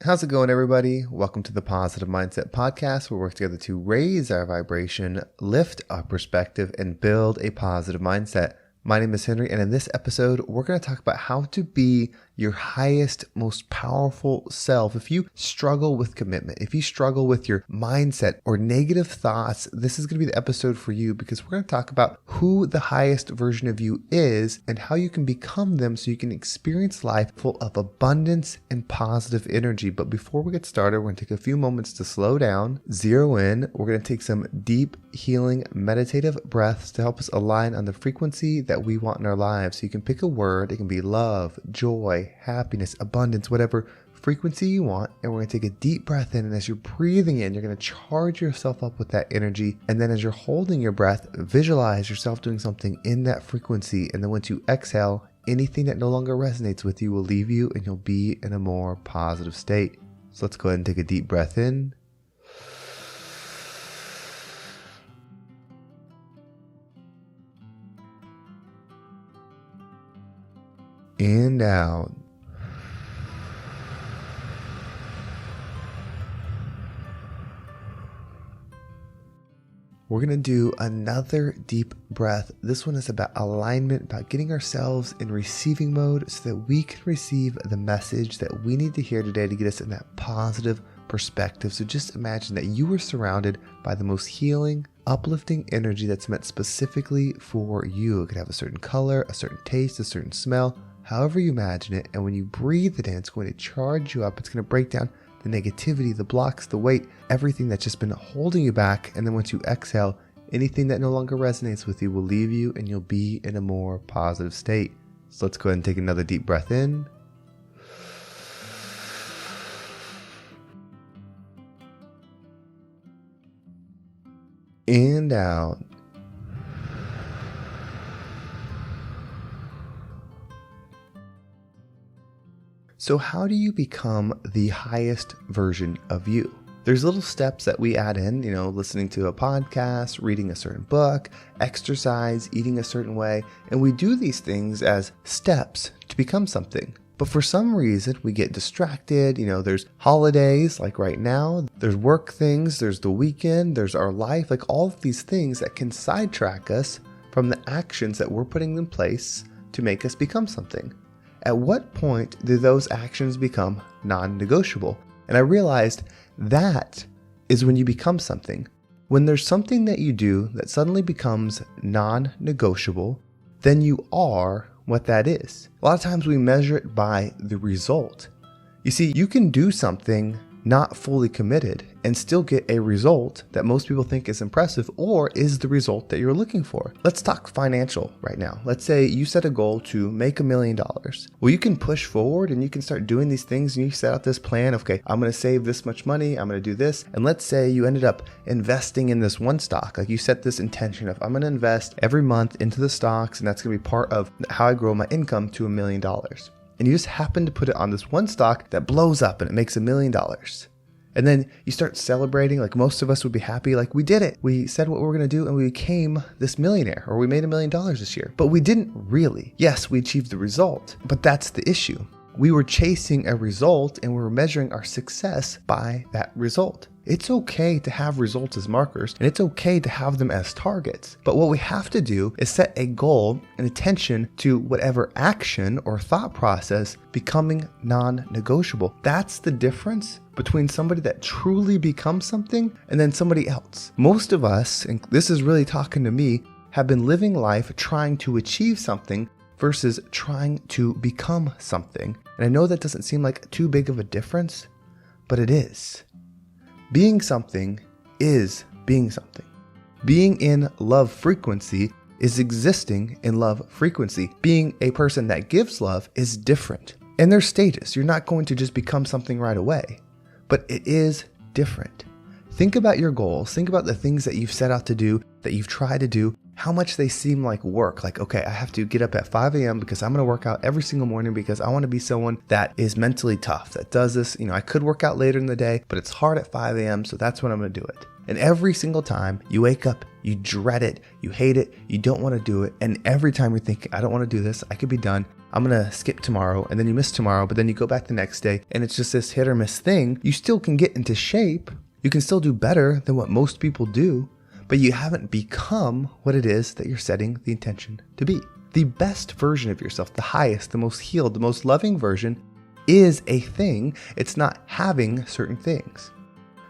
How's it going, everybody? Welcome to the Positive Mindset Podcast, where we work together to raise our vibration, lift our perspective, and build a positive mindset. My name is Henry, and in this episode, we're going to talk about how to be your highest, most powerful self. If you struggle with commitment, if you struggle with your mindset or negative thoughts, this is going to be the episode for you, because we're going to talk about who the highest version of you is and how you can become them so you can experience life full of abundance and positive energy. But before we get started, we're going to take a few moments to slow down, zero in. We're going to take some deep, healing, meditative breaths to help us align on the frequency that we want in our lives. So you can pick a word. It can be love, joy, happiness, abundance, whatever frequency you want. And we're going to take a deep breath in. And as you're breathing in, you're going to charge yourself up with that energy. And then as you're holding your breath, visualize yourself doing something in that frequency. And then once you exhale, anything that no longer resonates with you will leave you and you'll be in a more positive state. So let's go ahead and take a deep breath in. And out. We're going to do another deep breath. This one is about alignment, about getting ourselves in receiving mode so that we can receive the message that we need to hear today to get us in that positive perspective. So just imagine that you were surrounded by the most healing, uplifting energy that's meant specifically for you. It could have a certain color, a certain taste, a certain smell, however you imagine it. And when you breathe it in, it's going to charge you up. It's going to break down the negativity, the blocks, the weight, everything that's just been holding you back. And then once you exhale, anything that no longer resonates with you will leave you and you'll be in a more positive state. So let's go ahead and take another deep breath in. And out. So how do you become the highest version of you? There's little steps that we add in, listening to a podcast, reading a certain book, exercise, eating a certain way. And we do these things as steps to become something. But for some reason, we get distracted. There's holidays like right now, there's work things, there's the weekend, there's our life, like all of these things that can sidetrack us from the actions that we're putting in place to make us become something. At what point do those actions become non-negotiable? And I realized that is when you become something. When there's something that you do that suddenly becomes non-negotiable, then you are what that is. A lot of times we measure it by the result. You see, you can do something not fully committed and still get a result that most people think is impressive or is the result that you're looking for. Let's talk financial right now. Let's say you set a goal to make $1 million. Well, you can push forward and you can start doing these things and you set out this plan. Okay, I'm going to save this much money. I'm going to do this. And let's say you ended up investing in this one stock. Like you set this intention of, I'm going to invest every month into the stocks and that's going to be part of how I grow my income to $1 million. And you just happen to put it on this one stock that blows up and it makes $1 million. And then you start celebrating, like most of us would be happy, like we did it. We said what we were going to do and we became this millionaire, or we made $1 million this year. But we didn't really. Yes, we achieved the result, but that's the issue. We were chasing a result and we were measuring our success by that result. It's okay to have results as markers and it's okay to have them as targets. But what we have to do is set a goal and attention to whatever action or thought process becoming non-negotiable. That's the difference between somebody that truly becomes something and then somebody else. Most of us, and this is really talking to me, have been living life trying to achieve something versus trying to become something. And I know that doesn't seem like too big of a difference, but it is. Being something is being something. Being in love frequency is existing in love frequency. Being a person that gives love is different. And there's stages. You're not going to just become something right away, but it is different. Think about your goals. Think about the things that you've set out to do, that you've tried to do, how much they seem like work. Like, okay, I have to get up at 5 a.m. because I'm going to work out every single morning because I want to be someone that is mentally tough, that does this. I could work out later in the day, but it's hard at 5 a.m. So that's when I'm going to do it. And every single time you wake up, you dread it, you hate it, you don't want to do it. And every time you're thinking, I don't want to do this, I could be done, I'm going to skip tomorrow, and then you miss tomorrow, but then you go back the next day, and it's just this hit or miss thing. You still can get into shape. You can still do better than what most people do, but you haven't become what it is that you're setting the intention to be. The best version of yourself, the highest, the most healed, the most loving version is a thing. It's not having certain things.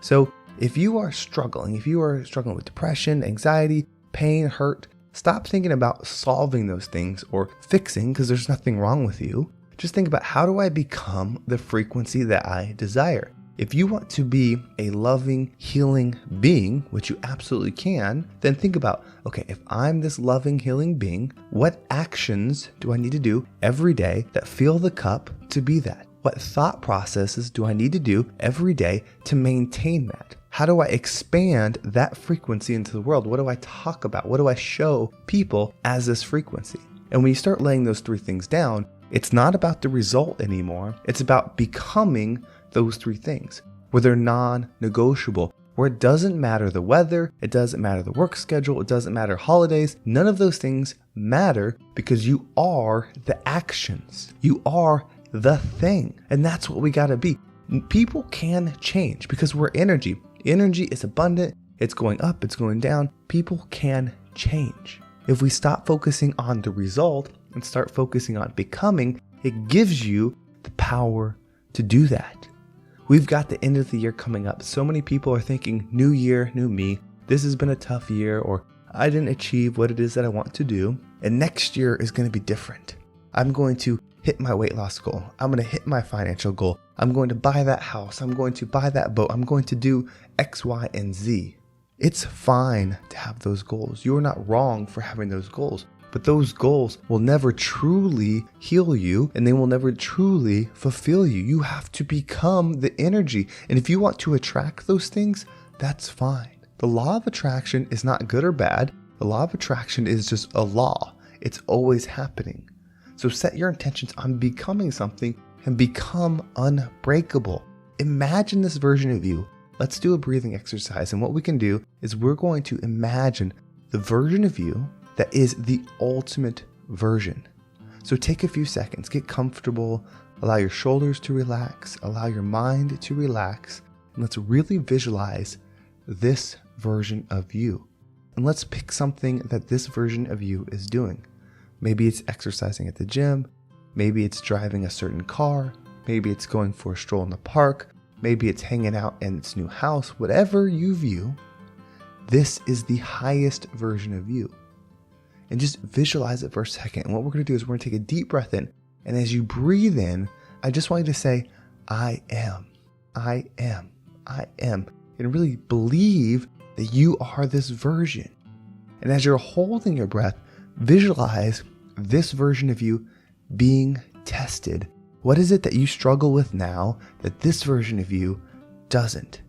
So if you are struggling with depression, anxiety, pain, hurt, stop thinking about solving those things or fixing, because there's nothing wrong with you. Just think about, how do I become the frequency that I desire? If you want to be a loving, healing being, which you absolutely can, then think about, okay, if I'm this loving, healing being, what actions do I need to do every day that fill the cup to be that? What thought processes do I need to do every day to maintain that? How do I expand that frequency into the world? What do I talk about? What do I show people as this frequency? And when you start laying those three things down, it's not about the result anymore. It's about becoming those three things where they're non-negotiable, where it doesn't matter the weather, it doesn't matter the work schedule, it doesn't matter holidays. None of those things matter, because you are the actions. You are the thing. And that's what we got to be. People can change because we're energy. Energy is abundant. It's going up, it's going down. People can change. If we stop focusing on the result and start focusing on becoming, it gives you the power to do that. We've got the end of the year coming up. So many people are thinking, new year, new me. This has been a tough year, or I didn't achieve what it is that I want to do. And next year is going to be different. I'm going to hit my weight loss goal. I'm going to hit my financial goal. I'm going to buy that house. I'm going to buy that boat. I'm going to do X, Y, and Z. It's fine to have those goals. You're not wrong for having those goals. But those goals will never truly heal you, and they will never truly fulfill you. You have to become the energy. And if you want to attract those things, that's fine. The law of attraction is not good or bad. The law of attraction is just a law. It's always happening. So set your intentions on becoming something and become unbreakable. Imagine this version of you. Let's do a breathing exercise. And what we can do is we're going to imagine the version of you that is the ultimate version. So take a few seconds, get comfortable, allow your shoulders to relax, allow your mind to relax, and let's really visualize this version of you. And let's pick something that this version of you is doing. Maybe it's exercising at the gym, maybe it's driving a certain car, maybe it's going for a stroll in the park, maybe it's hanging out in its new house. Whatever you view, this is the highest version of you. And just visualize it for a second. And what we're going to do is we're going to take a deep breath in. And as you breathe in, I just want you to say, I am, I am, I am. And really believe that you are this version. And as you're holding your breath, visualize this version of you being tested. What is it that you struggle with now that this version of you doesn't?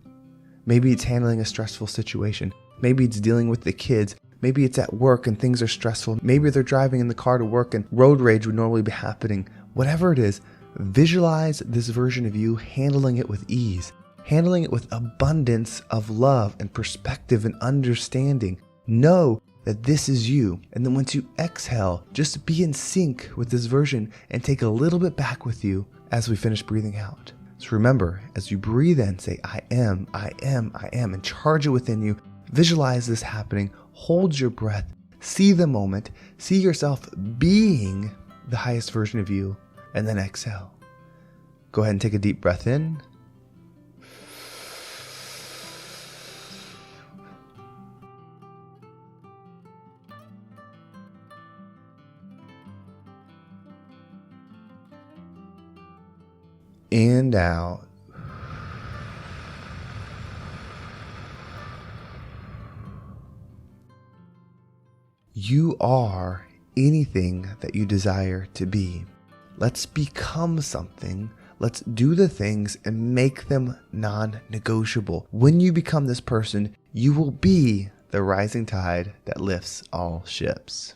Maybe it's handling a stressful situation. Maybe it's dealing with the kids. Maybe it's at work and things are stressful. Maybe they're driving in the car to work and road rage would normally be happening. Whatever it is, visualize this version of you handling it with ease, handling it with abundance of love and perspective and understanding. Know that this is you. And then once you exhale, just be in sync with this version and take a little bit back with you as we finish breathing out. So remember, as you breathe in, say, I am, I am, I am, and charge it within you. Visualize this happening. Hold your breath. See the moment. See yourself being the highest version of you. And then exhale. Go ahead and take a deep breath in. And out. You are anything that you desire to be. Let's become something. Let's do the things and make them non-negotiable. When you become this person, you will be the rising tide that lifts all ships.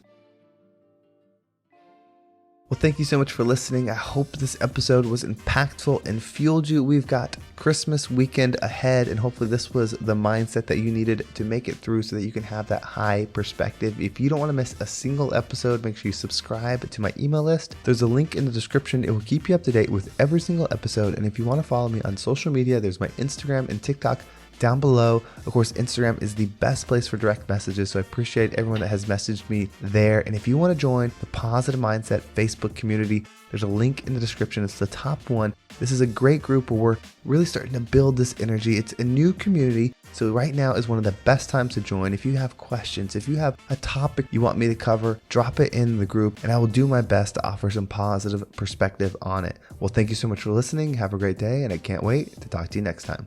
Well, thank you so much for listening. I hope this episode was impactful and fueled you. We've got Christmas weekend ahead, and hopefully this was the mindset that you needed to make it through so that you can have that high perspective. If you don't want to miss a single episode, make sure you subscribe to my email list. There's a link in the description. It will keep you up to date with every single episode. And if you want to follow me on social media, there's my Instagram and TikTok down below. Of course, Instagram is the best place for direct messages, so I appreciate everyone that has messaged me there. And if you want to join the Positive Mindset Facebook community, there's a link in the description. It's the top one. This is a great group where we're really starting to build this energy. It's a new community, so right now is one of the best times to join. If you have questions, if you have a topic you want me to cover, drop it in the group, and I will do my best to offer some positive perspective on it. Well, thank you so much for listening. Have a great day, and I can't wait to talk to you next time.